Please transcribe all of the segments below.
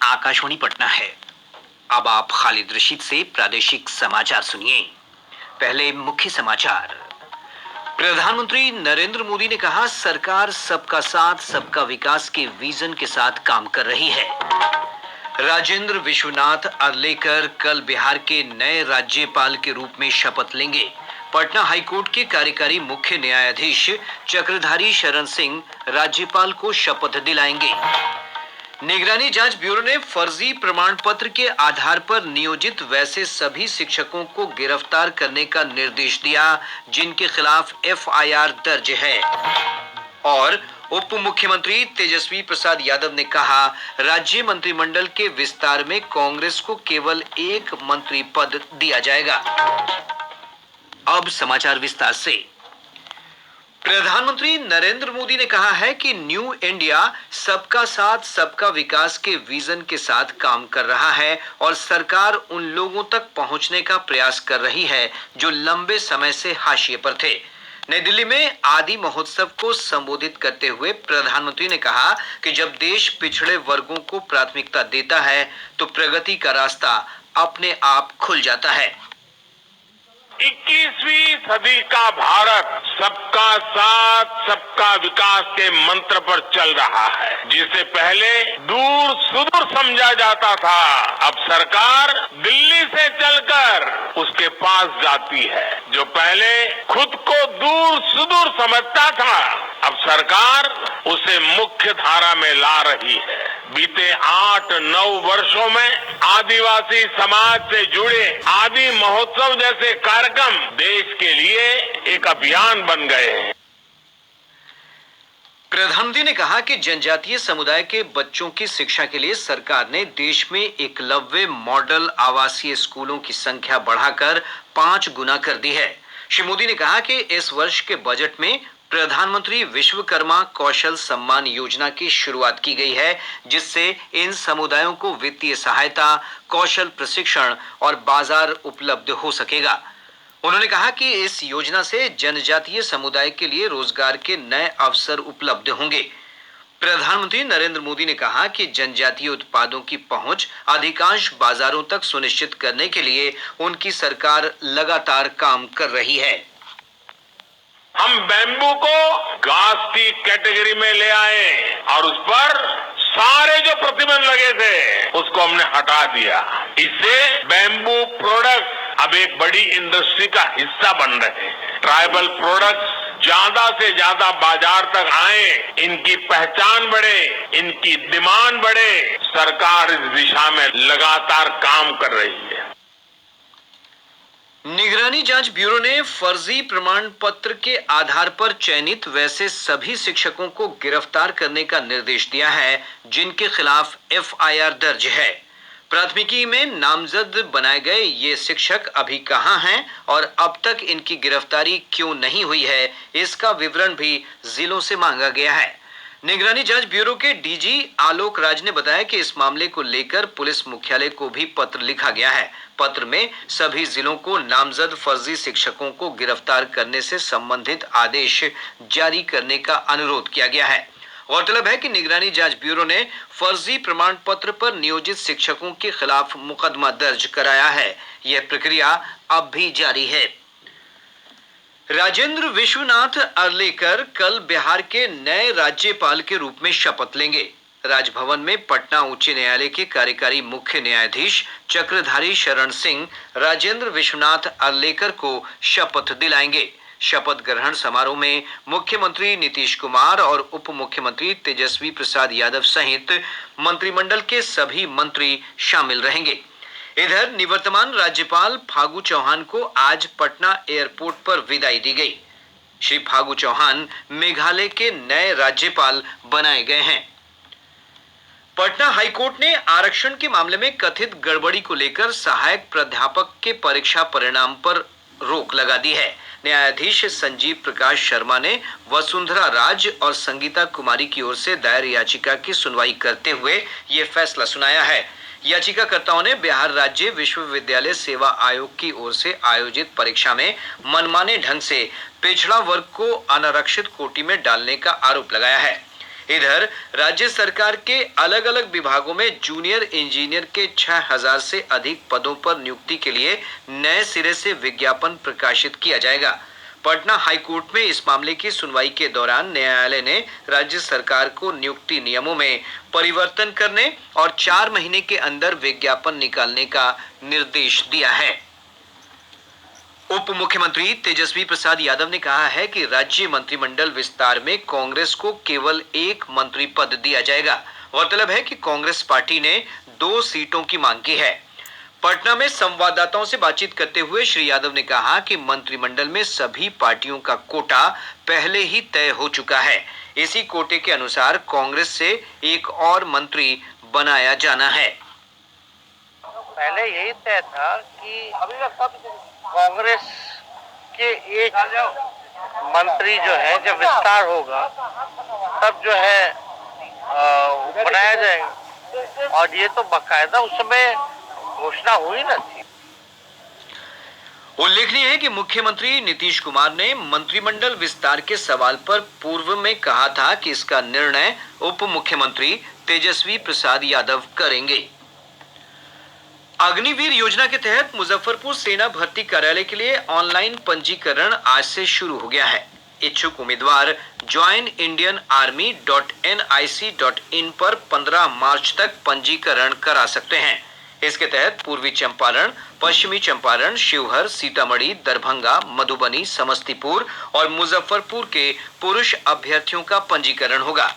आकाशवाणी पटना है। अब आप खालिद रशीद से प्रादेशिक समाचार सुनिए। पहले मुख्य समाचार। प्रधानमंत्री नरेंद्र मोदी ने कहा, सरकार सबका साथ सबका विकास के विजन के साथ काम कर रही है। राजेंद्र विश्वनाथ अर्लेकर कल बिहार के नए राज्यपाल के रूप में शपथ लेंगे। पटना हाईकोर्ट के कार्यकारी मुख्य न्यायाधीश चक्रधारी शरण सिंह राज्यपाल को शपथ दिलाएंगे। निगरानी जांच ब्यूरो ने फर्जी प्रमाण पत्र के आधार पर नियोजित वैसे सभी शिक्षकों को गिरफ्तार करने का निर्देश दिया जिनके खिलाफ एफआईआर दर्ज है। और उप मुख्यमंत्री तेजस्वी प्रसाद यादव ने कहा, राज्य मंत्रिमंडल के विस्तार में कांग्रेस को केवल एक मंत्री पद दिया जाएगा। अब समाचार विस्तार से। प्रधानमंत्री नरेंद्र मोदी ने कहा है कि न्यू इंडिया सबका साथ सबका विकास के विजन के साथ काम कर रहा है और सरकार उन लोगों तक पहुंचने का प्रयास कर रही है जो लंबे समय से हाशिए पर थे। नई दिल्ली में आदि महोत्सव को संबोधित करते हुए प्रधानमंत्री ने कहा कि जब देश पिछड़े वर्गों को प्राथमिकता देता है तो प्रगति का रास्ता अपने आप खुल जाता है। 21वीं सदी का भारत सबका साथ सबका विकास के मंत्र पर चल रहा है। जिसे पहले दूर सुदूर समझा जाता था, अब सरकार दिल्ली से चलकर उसके पास जाती है। जो पहले खुद को दूर सुदूर समझता था, अब सरकार उसे मुख्य धारा में ला रही है। बीते 8-9 वर्षों में आदिवासी समाज से जुड़े आदि महोत्सव जैसे कार्यक्रम देश के लिए एक अभियान बन गए हैं। प्रधानमंत्री ने कहा कि जनजातीय समुदाय के बच्चों की शिक्षा के लिए सरकार ने देश में एकलव्य मॉडल आवासीय स्कूलों की संख्या बढ़ाकर 5 गुना कर दी है। श्री मोदी ने कहा कि इस वर्ष के बजट में प्रधानमंत्री विश्वकर्मा कौशल सम्मान योजना की शुरुआत की गई है, जिससे इन समुदायों को वित्तीय सहायता, कौशल प्रशिक्षण और बाजार उपलब्ध हो सकेगा। उन्होंने कहा कि इस योजना से जनजातीय समुदाय के लिए रोजगार के नए अवसर उपलब्ध होंगे। प्रधानमंत्री नरेंद्र मोदी ने कहा कि जनजातीय उत्पादों की पहुंच अधिकांश बाजारों तक सुनिश्चित करने के लिए उनकी सरकार लगातार काम कर रही है। हम बैम्बू को घास की कैटेगरी में ले आए और उस पर सारे जो प्रतिबंध लगे थे उसको हमने हटा दिया। इससे बैम्बू प्रोडक्ट अब एक बड़ी इंडस्ट्री का हिस्सा बन रहे हैं। ट्राइबल प्रोडक्ट्स ज्यादा से ज्यादा बाजार तक आए, इनकी पहचान बढ़े, इनकी डिमांड बढ़े। सरकार इस दिशा में लगातार काम कर रही है। निगरानी जांच ब्यूरो ने फर्जी प्रमाण पत्र के आधार पर चयनित वैसे सभी शिक्षकों को गिरफ्तार करने का निर्देश दिया है जिनके खिलाफ एफआईआर दर्ज है। प्राथमिकी में नामजद बनाए गए ये शिक्षक अभी कहां हैं और अब तक इनकी गिरफ्तारी क्यों नहीं हुई है, इसका विवरण भी जिलों से मांगा गया है। निगरानी जांच ब्यूरो के डीजी आलोक राज ने बताया कि इस मामले को लेकर पुलिस मुख्यालय को भी पत्र लिखा गया है। पत्र में सभी जिलों को नामजद फर्जी शिक्षकों को गिरफ्तार करने से संबंधित आदेश जारी करने का अनुरोध किया गया है। गौरतलब है कि निगरानी जांच ब्यूरो ने फर्जी प्रमाण पत्र पर नियोजित शिक्षकों के खिलाफ मुकदमा दर्ज कराया है। यह प्रक्रिया अब भी जारी है। राजेंद्र विश्वनाथ अर्लेकर कल बिहार के नए राज्यपाल के रूप में शपथ लेंगे। राजभवन में पटना उच्च न्यायालय के कार्यकारी मुख्य न्यायाधीश चक्रधारी शरण सिंह राजेंद्र विश्वनाथ अर्लेकर को शपथ दिलाएंगे। शपथ ग्रहण समारोह में मुख्यमंत्री नीतीश कुमार और उप मुख्यमंत्री तेजस्वी प्रसाद यादव सहित मंत्रिमंडल के सभी मंत्री शामिल रहेंगे। इधर निवर्तमान राज्यपाल फागू चौहान को आज पटना एयरपोर्ट पर विदाई दी गई। श्री फागू चौहान मेघालय के नए राज्यपाल बनाए गए हैं। पटना हाईकोर्ट ने आरक्षण के मामले में कथित गड़बड़ी को लेकर सहायक प्राध्यापक के परीक्षा परिणाम पर रोक लगा दी है। न्यायाधीश संजीव प्रकाश शर्मा ने वसुंधरा राज और संगीता कुमारी की ओर से दायर याचिका की सुनवाई करते हुए ये फैसला सुनाया है। याचिकाकर्ताओं ने बिहार राज्य विश्वविद्यालय सेवा आयोग की ओर से आयोजित परीक्षा में मनमाने ढंग से पिछड़ा वर्ग को अनारक्षित कोटि में डालने का आरोप लगाया है। इधर राज्य सरकार के अलग अलग विभागों में जूनियर इंजीनियर के 6000 से अधिक पदों पर नियुक्ति के लिए नए सिरे से विज्ञापन प्रकाशित किया जाएगा। पटना हाईकोर्ट में इस मामले की सुनवाई के दौरान न्यायालय ने राज्य सरकार को नियुक्ति नियमों में परिवर्तन करने और 4 महीने के अंदर विज्ञापन निकालने का निर्देश दिया है। उप मुख्यमंत्री तेजस्वी प्रसाद यादव ने कहा है कि राज्य मंत्रिमंडल विस्तार में कांग्रेस को केवल एक मंत्री पद दिया जाएगा। गौरतलब है कि कांग्रेस पार्टी ने 2 सीटों की मांग की है। पटना में संवाददाताओं से बातचीत करते हुए श्री यादव ने कहा कि मंत्रिमंडल में सभी पार्टियों का कोटा पहले ही तय हो चुका है। इसी कोटे के अनुसार कांग्रेस से एक और मंत्री बनाया जाना है। पहले यही तय था कि कांग्रेस के एक मंत्री जो है जब विस्तार होगा तब जो है बनाया जाएगा, और ये तो बाकायदा उस समय घोषणा हुई न थी। उल्लेखनीय है कि मुख्यमंत्री नीतीश कुमार ने मंत्रिमंडल विस्तार के सवाल पर पूर्व में कहा था कि इसका निर्णय उप मुख्यमंत्री तेजस्वी प्रसाद यादव करेंगे। अग्निवीर योजना के तहत मुजफ्फरपुर सेना भर्ती कार्यालय के लिए ऑनलाइन पंजीकरण आज से शुरू हो गया है। इच्छुक उम्मीदवार joinindianarmy.nic.in पर 15 मार्च तक पंजीकरण करा सकते हैं। इसके तहत पूर्वी चंपारण, पश्चिमी चंपारण, शिवहर, सीतामढ़ी, दरभंगा, मधुबनी, समस्तीपुर और मुजफ्फरपुर के पुरुष अभ्यर्थियों का पंजीकरण होगा।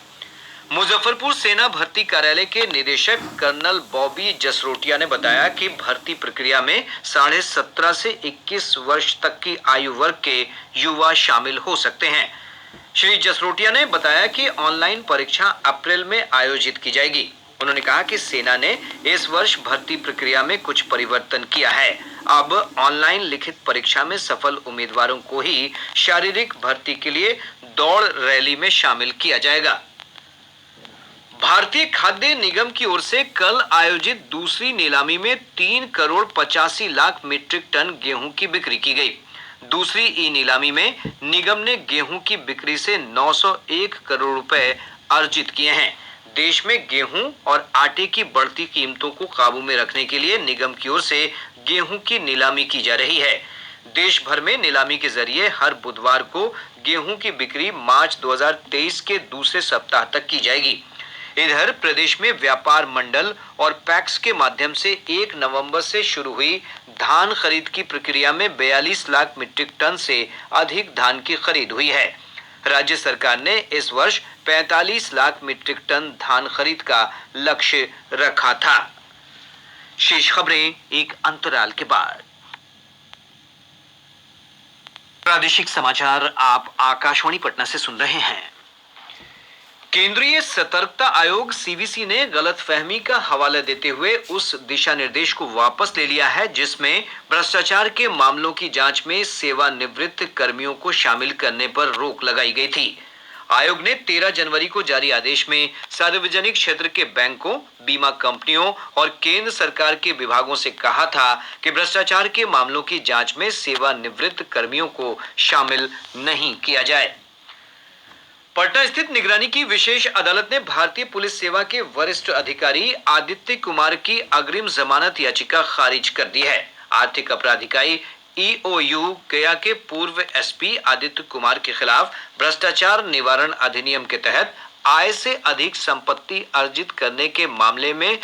मुजफ्फरपुर सेना भर्ती कार्यालय के निदेशक कर्नल बॉबी जसरोटिया ने बताया कि भर्ती प्रक्रिया में 17.5 से 21 वर्ष तक की आयु वर्ग के युवा शामिल हो सकते हैं। श्री जसरोटिया ने बताया कि ऑनलाइन परीक्षा अप्रैल में आयोजित की जाएगी। उन्होंने कहा कि सेना ने इस वर्ष भर्ती प्रक्रिया में कुछ परिवर्तन किया है। अब ऑनलाइन लिखित परीक्षा में सफल उम्मीदवारों को ही शारीरिक भर्ती के लिए दौड़ रैली में शामिल किया जाएगा। भारतीय खाद्य निगम की ओर से कल आयोजित दूसरी नीलामी में 3 करोड़ 85 लाख मीट्रिक टन गेहूं की बिक्री की गई। दूसरी ई नीलामी में निगम ने गेहूं की बिक्री से 901 करोड़ रुपए अर्जित किए हैं। देश में गेहूं और आटे की बढ़ती कीमतों को काबू में रखने के लिए निगम की ओर से गेहूं की नीलामी की जा रही है। देश भर में नीलामी के जरिए हर बुधवार को गेहूं की बिक्री मार्च 2023 के दूसरे सप्ताह तक की जाएगी। इधर प्रदेश में व्यापार मंडल और पैक्स के माध्यम से 1 नवंबर से शुरू हुई धान खरीद की प्रक्रिया में 42 लाख मीट्रिक टन से अधिक धान की खरीद हुई है। राज्य सरकार ने इस वर्ष 45 लाख मीट्रिक टन धान खरीद का लक्ष्य रखा था। शेष खबरें एक अंतराल के बाद। प्रादेशिक समाचार आप आकाशवाणी पटना से सुन रहे हैं। केंद्रीय सतर्कता आयोग सीवीसी ने गलतफहमी का हवाला देते हुए उस दिशा निर्देश को वापस ले लिया है जिसमें भ्रष्टाचार के मामलों की जांच में सेवानिवृत्त कर्मियों को शामिल करने पर रोक लगाई गई थी। आयोग ने 13 जनवरी को जारी आदेश में सार्वजनिक क्षेत्र के बैंकों, बीमा कंपनियों और केंद्र सरकार के विभागों से कहा था कि भ्रष्टाचार के मामलों की जांच में सेवानिवृत्त कर्मियों को शामिल नहीं किया जाए। पटना स्थित निगरानी की विशेष अदालत ने भारतीय पुलिस सेवा के वरिष्ठ अधिकारी आदित्य कुमार की अग्रिम जमानत याचिका खारिज कर दी है। आर्थिक अपराध इकाई ईओयू गया के पूर्व एसपी आदित्य कुमार के खिलाफ भ्रष्टाचार निवारण अधिनियम के तहत आय से अधिक संपत्ति अर्जित करने के मामले में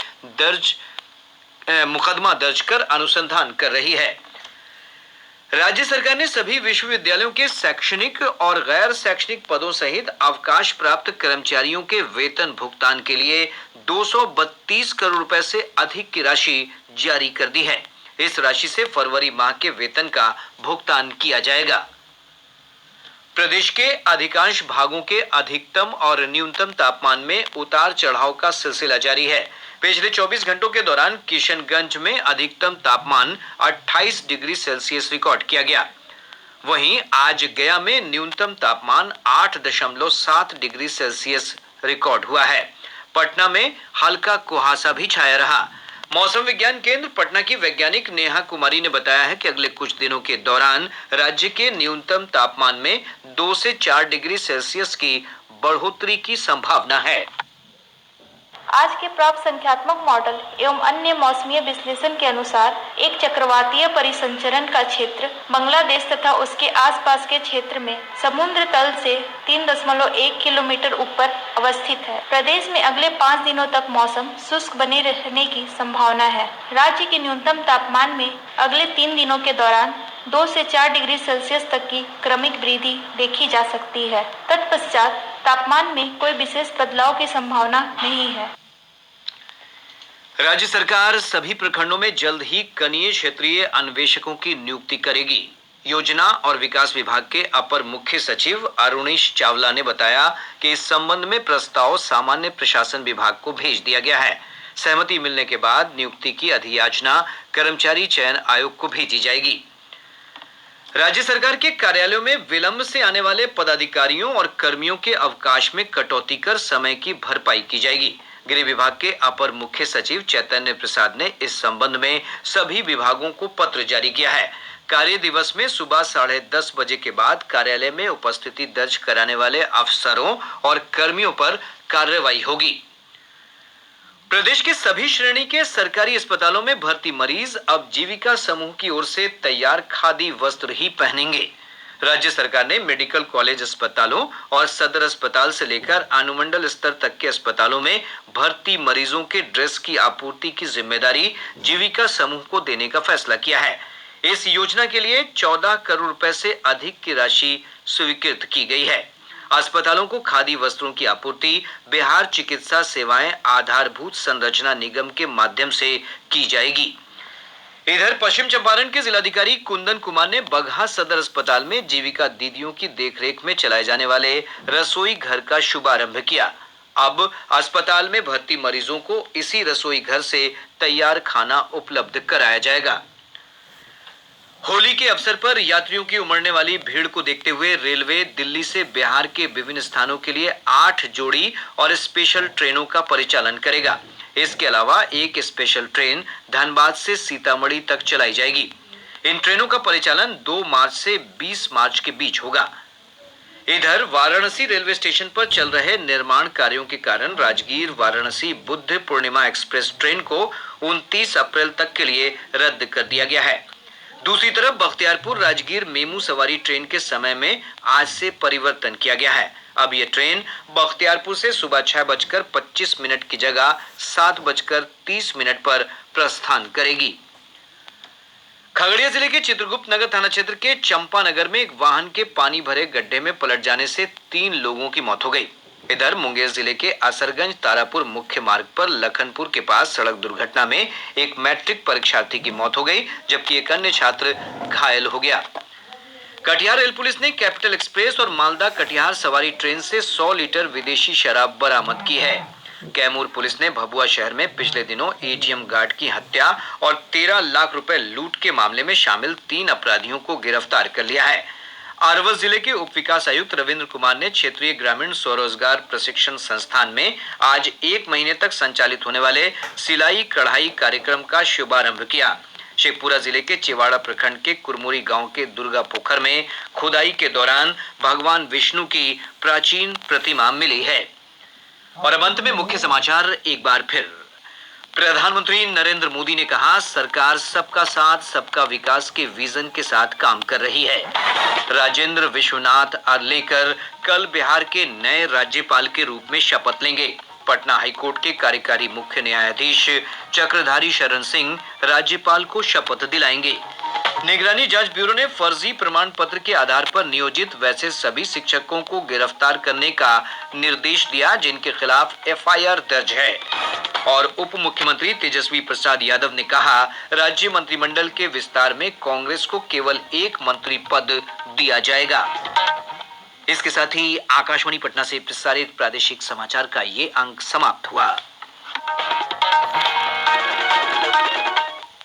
मुकदमा दर्ज कर अनुसंधान कर रही है। राज्य सरकार ने सभी विश्वविद्यालयों के शैक्षणिक और गैर शैक्षणिक पदों सहित अवकाश प्राप्त कर्मचारियों के वेतन भुगतान के लिए 232 करोड़ रुपए से अधिक की राशि जारी कर दी है। इस राशि से फरवरी माह के वेतन का भुगतान किया जाएगा। प्रदेश के अधिकांश भागों के अधिकतम और न्यूनतम तापमान में उतार चढ़ाव का सिलसिला जारी है। पिछले 24 घंटों के दौरान किशनगंज में अधिकतम तापमान 28 डिग्री सेल्सियस रिकॉर्ड किया गया। वहीं आज गया में न्यूनतम तापमान 8.7 डिग्री सेल्सियस रिकॉर्ड हुआ है। पटना में हल्का कुहासा भी छाया रहा। मौसम विज्ञान केंद्र पटना की वैज्ञानिक नेहा कुमारी ने बताया है कि अगले कुछ दिनों के दौरान राज्य के न्यूनतम तापमान में 2 से 4 डिग्री सेल्सियस की बढ़ोतरी की संभावना है। आज के प्राप्त संख्यात्मक मॉडल एवं अन्य मौसमीय विश्लेषण के अनुसार एक चक्रवातीय परिसंचरण का क्षेत्र बांग्लादेश तथा उसके आसपास के क्षेत्र में समुद्र तल से 3.1 किलोमीटर ऊपर अवस्थित है। प्रदेश में अगले 5 दिनों तक मौसम शुष्क बने रहने की संभावना है। राज्य के न्यूनतम तापमान में अगले 3 दिनों के दौरान 2 से 4 डिग्री सेल्सियस तक की क्रमिक वृद्धि देखी जा सकती है। तत्पश्चात तापमान में कोई विशेष बदलाव की संभावना नहीं है। राज्य सरकार सभी प्रखंडों में जल्द ही कनीय क्षेत्रीय अन्वेषकों की नियुक्ति करेगी। योजना और विकास विभाग के अपर मुख्य सचिव अरुणेश चावला ने बताया कि इस संबंध में प्रस्ताव सामान्य प्रशासन विभाग को भेज दिया गया है। सहमति मिलने के बाद नियुक्ति की अधियाचना कर्मचारी चयन आयोग को भेजी जाएगी। राज्य सरकार के कार्यालयों में विलंब से आने वाले पदाधिकारियों और कर्मियों के अवकाश में कटौती कर समय की भरपाई की जाएगी। गृह विभाग के अपर मुख्य सचिव चैतन्य प्रसाद ने इस संबंध में सभी विभागों को पत्र जारी किया है। कार्य दिवस में सुबह 10:30 बजे के बाद कार्यालय में उपस्थिति दर्ज कराने वाले अफसरों और कर्मियों पर कार्रवाई होगी। प्रदेश के सभी श्रेणी के सरकारी अस्पतालों में भर्ती मरीज अब जीविका समूह की ओर से तैयार खादी वस्त्र ही पहनेंगे। राज्य सरकार ने मेडिकल कॉलेज अस्पतालों और सदर अस्पताल से लेकर अनुमंडल स्तर तक के अस्पतालों में भर्ती मरीजों के ड्रेस की आपूर्ति की जिम्मेदारी जीविका समूह को देने का फैसला किया है। इस योजना के लिए 14 करोड़ रुपए से अधिक की राशि स्वीकृत की गई है। अस्पतालों को खादी वस्त्रों की आपूर्ति बिहार चिकित्सा सेवाएं आधारभूत संरचना निगम के माध्यम से की जाएगी। इधर पश्चिम चंपारण के जिलाधिकारी कुंदन कुमार ने बगहा सदर अस्पताल में जीविका दीदियों की देखरेख में चलाए जाने वाले रसोई घर का शुभारंभ किया। अब अस्पताल में भर्ती मरीजों को इसी रसोई घर से तैयार खाना उपलब्ध कराया जाएगा। होली के अवसर पर यात्रियों की उमड़ने वाली भीड़ को देखते हुए रेलवे दिल्ली से बिहार के विभिन्न स्थानों के लिए 8 जोड़ी और स्पेशल ट्रेनों का परिचालन करेगा। इसके अलावा एक स्पेशल ट्रेन धनबाद से सीतामढ़ी तक चलाई जाएगी। इन ट्रेनों का परिचालन 2 मार्च से 20 मार्च के बीच होगा। इधर वाराणसी रेलवे स्टेशन पर चल रहे निर्माण कार्यों के कारण राजगीर वाराणसी बुद्ध पूर्णिमा एक्सप्रेस ट्रेन को 29 अप्रैल तक के लिए रद्द कर दिया गया है। दूसरी तरफ बख्तियारपुर राजगीर मेमू सवारी ट्रेन के समय में आज से परिवर्तन किया गया है। अब यह ट्रेन बख्तियारपुर से सुबह 6:25 की जगह 7:30 पर प्रस्थान करेगी। खगड़िया जिले के चित्रगुप्त नगर थाना क्षेत्र के चंपा नगर में एक वाहन के पानी भरे गड्ढे में पलट जाने से 3 लोगों की मौत हो गई। इधर मुंगेर जिले के असरगंज तारापुर मुख्य मार्ग पर लखनपुर के पास सड़क दुर्घटना में एक मैट्रिक परीक्षार्थी की मौत हो गई, जबकि एक अन्य छात्र घायल हो गया। कटिहार रेल पुलिस ने कैपिटल एक्सप्रेस और मालदा कटिहार सवारी ट्रेन से 100 लीटर विदेशी शराब बरामद की है। कैमूर पुलिस ने भभुआ शहर में पिछले दिनों एटीएम गार्ड की हत्या और 13 लाख रुपए लूट के मामले में शामिल 3 अपराधियों को गिरफ्तार कर लिया है। अरवल जिले के उप विकास आयुक्त रविंद्र कुमार ने क्षेत्रीय ग्रामीण स्वरोजगार प्रशिक्षण संस्थान में आज 1 महीने तक संचालित होने वाले सिलाई कढ़ाई कार्यक्रम का शुभारंभ किया। शेखपुरा जिले के चिवाड़ा प्रखंड के कुरमुरी गांव के दुर्गा पोखर में खुदाई के दौरान भगवान विष्णु की प्राचीन प्रतिमा मिली है। और अब अंत में मुख्य समाचार एक बार फिर। प्रधानमंत्री नरेंद्र मोदी ने कहा, सरकार सबका साथ सबका विकास के विजन के साथ काम कर रही है। राजेंद्र विश्वनाथ आर्लेकर कल बिहार के नए राज्यपाल के रूप में शपथ लेंगे। पटना हाईकोर्ट के कार्यकारी मुख्य न्यायाधीश चक्रधारी शरण सिंह राज्यपाल को शपथ दिलाएंगे। निगरानी जांच ब्यूरो ने फर्जी प्रमाण पत्र के आधार पर नियोजित वैसे सभी शिक्षकों को गिरफ्तार करने का निर्देश दिया जिनके खिलाफ एफआईआर दर्ज है। और उप मुख्यमंत्री तेजस्वी प्रसाद यादव ने कहा, राज्य मंत्रिमंडल के विस्तार में कांग्रेस को केवल 1 मंत्री पद दिया जाएगा। इसके साथ ही आकाशवाणी पटना से प्रसारित प्रादेशिक समाचार का ये अंक समाप्त हुआ।